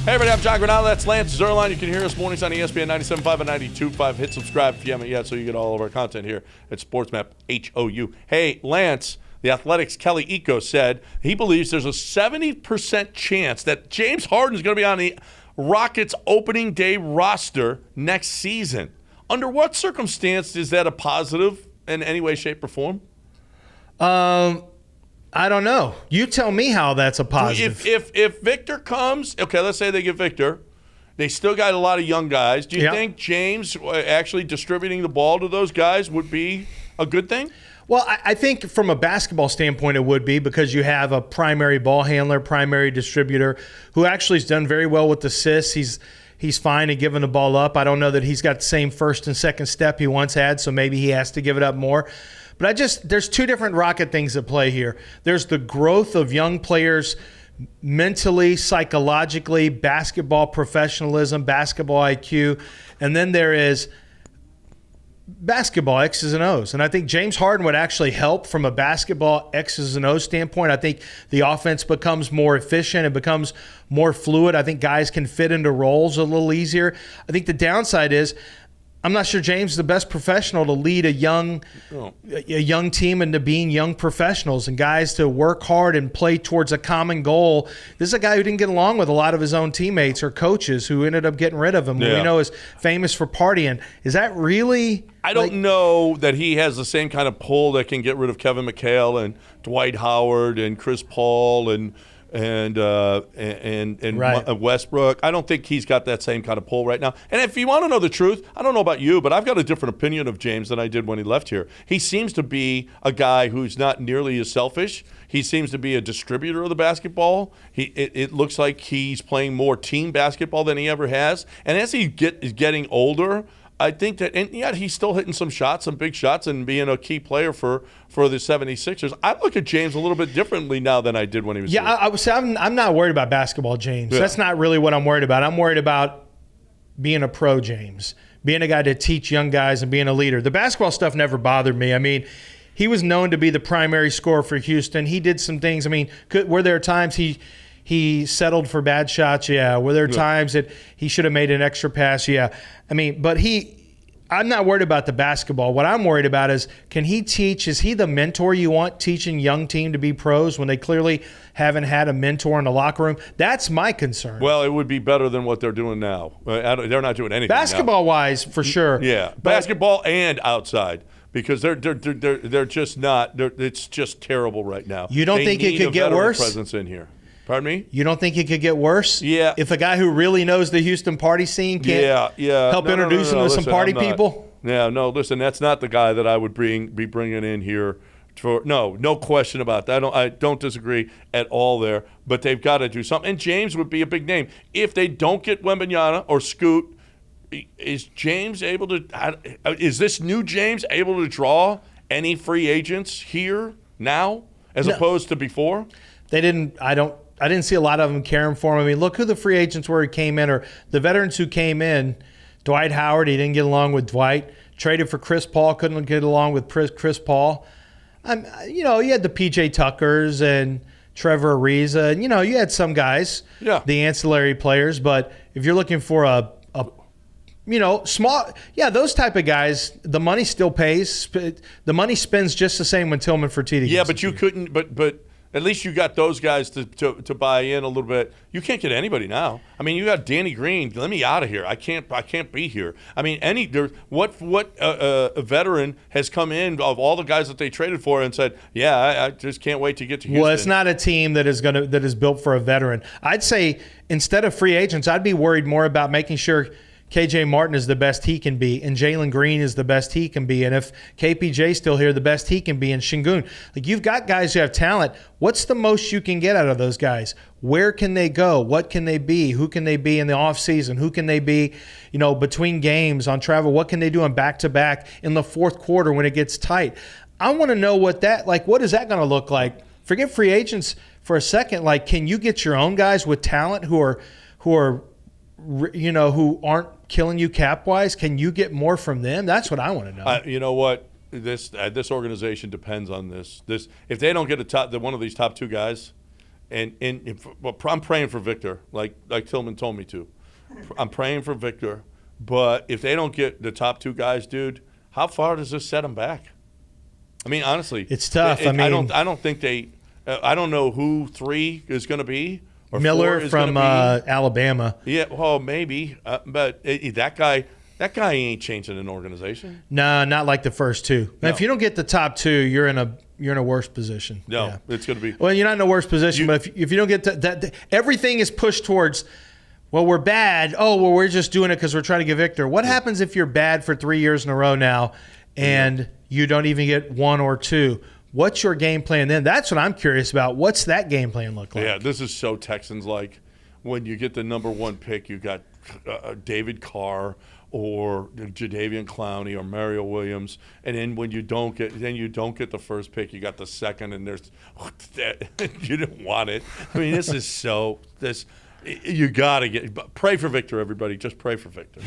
Hey, everybody, I'm John Granado. That's Lance Zerline. You can hear us mornings on ESPN 97.5 and 92.5. Hit subscribe if you haven't yet so you get all of our content here at SportsMap HOU. Hey, Lance, the Athletics' Kelly Iko said he believes there's a 70% chance that James Harden is going to be on the Rockets' opening day roster next season. Under what circumstance is that a positive in any way, shape, or form? I don't know. You tell me how that's a positive. If Victor comes, okay, let's say they get Victor. They still got a lot of young guys. Do you think James actually distributing the ball to those guys would be a good thing? Well, I think from a basketball standpoint it would be, because you have a primary ball handler, primary distributor who actually has done very well with assists. He's fine at giving the ball up. I don't know that he's got the same first and second step he once had, so maybe he has to give it up more. But there's two different Rocket things at play here. There's the growth of young players mentally, psychologically, basketball professionalism, basketball IQ, and then there is basketball X's and O's. And I think James Harden would actually help from a basketball X's and O's standpoint. I think the offense becomes more efficient. It becomes more fluid. I think guys can fit into roles a little easier. I think the downside is I'm not sure James is the best professional to lead a young team into being young professionals and guys to work hard and play towards a common goal. This is a guy who didn't get along with a lot of his own teammates or coaches who ended up getting rid of him. Yeah. We know is famous for partying. Is that really? I don't know that he has the same kind of pull that can get rid of Kevin McHale and Dwight Howard and Chris Paul and right. Westbrook. I don't think he's got that same kind of pull right now. And if you want to know the truth, I don't know about you, but I've got a different opinion of James than I did when he left here. He seems to be a guy who's not nearly as selfish. He seems to be a distributor of the basketball. It looks like he's playing more team basketball than he ever has. And as he is getting older, I think that, and yet he's still hitting some shots, some big shots, and being a key player for the 76ers. I look at James a little bit differently now than I did when he was here. I'm not worried about basketball James. Yeah. That's not really what I'm worried about. I'm worried about being a pro James, being a guy to teach young guys and being a leader. The basketball stuff never bothered me. I mean, he was known to be the primary scorer for Houston. He did some things. I mean, were there times he settled for bad shots? Yeah. Were there times that he should have made an extra pass? Yeah. I mean, but I'm not worried about the basketball. What I'm worried about is, can he teach? Is he the mentor you want teaching young team to be pros when they clearly haven't had a mentor in the locker room? That's my concern. Well, it would be better than what they're doing now. They're not doing anything basketball-wise, for sure. Yeah, basketball and outside. Because they're just not. It's just terrible right now. You don't think it could get worse? Presence in here. Pardon me? You don't think it could get worse? Yeah. If a guy who really knows the Houston party scene can't help introduce him to some party people? Yeah, no, listen, that's not the guy that I would be bringing in here. No question about that. I don't disagree at all there. But they've got to do something. And James would be a big name. If they don't get Wembanyama or Scoot, is James able to? Is this new James able to draw any free agents here now as opposed to before? They didn't. I didn't see a lot of them caring for him. I mean, look who the free agents were who came in, or the veterans who came in. Dwight Howard, he didn't get along with Dwight. Traded for Chris Paul, couldn't get along with Chris Paul. You had the P.J. Tuckers and Trevor Ariza. And, you had some guys, the ancillary players. But if you're looking for a small, those type of guys, the money still pays. The money spends just the same when Tillman Fertitta gets but you couldn't, but at least you got those guys to buy in a little bit. You can't get anybody now. I mean, you got Danny Green. Let me out of here. I can't be here. I mean, what a veteran has come in of all the guys that they traded for and said, I just can't wait to get to Houston. Well, it's not a team that is built for a veteran. I'd say instead of free agents, I'd be worried more about making sure KJ Martin is the best he can be, and Jalen Green is the best he can be, and if KPJ's still here, the best he can be, and Şengün. Like, you've got guys who have talent. What's the most you can get out of those guys? Where can they go? What can they be? Who can they be in the offseason? Who can they be, between games on travel? What can they do on back-to-back in the fourth quarter when it gets tight? I want to know what is that going to look like? Forget free agents for a second. Like, can you get your own guys with talent who are who aren't killing you cap-wise? Can you get more from them? That's what I want to know. You know what? This organization depends on this. If they don't get one of these top two guys, Well, I'm praying for Victor, like Tillman told me to. I'm praying for Victor, but if they don't get the top 2 guys, dude, how far does this set them back? I mean, honestly, it's tough. I don't think they. I don't know who 3 is going to be. Or Miller 4 is from gonna be. Alabama. Yeah, well, maybe, but that guy ain't changing an organization. No, not like the first 2. No. If you don't get the top 2, you're in a worse position. No, yeah. It's going to be. Well, you're not in a worse position, but if you don't get that, everything is pushed towards. Well, we're bad. Oh, well, we're just doing it because we're trying to get Victor. What happens if you're bad for 3 years in a row now, and you don't even get 1 or 2? What's your game plan then? That's what I'm curious about. What's that game plan look like? Yeah, this is so Texans-like. When you get the number 1 pick, you got David Carr or Jadeveon Clowney or Mario Williams, and then when you don't get the first pick, you got the second, and there's you didn't want it. I mean, this is so you got to pray for Victor, everybody. Just pray for Victor.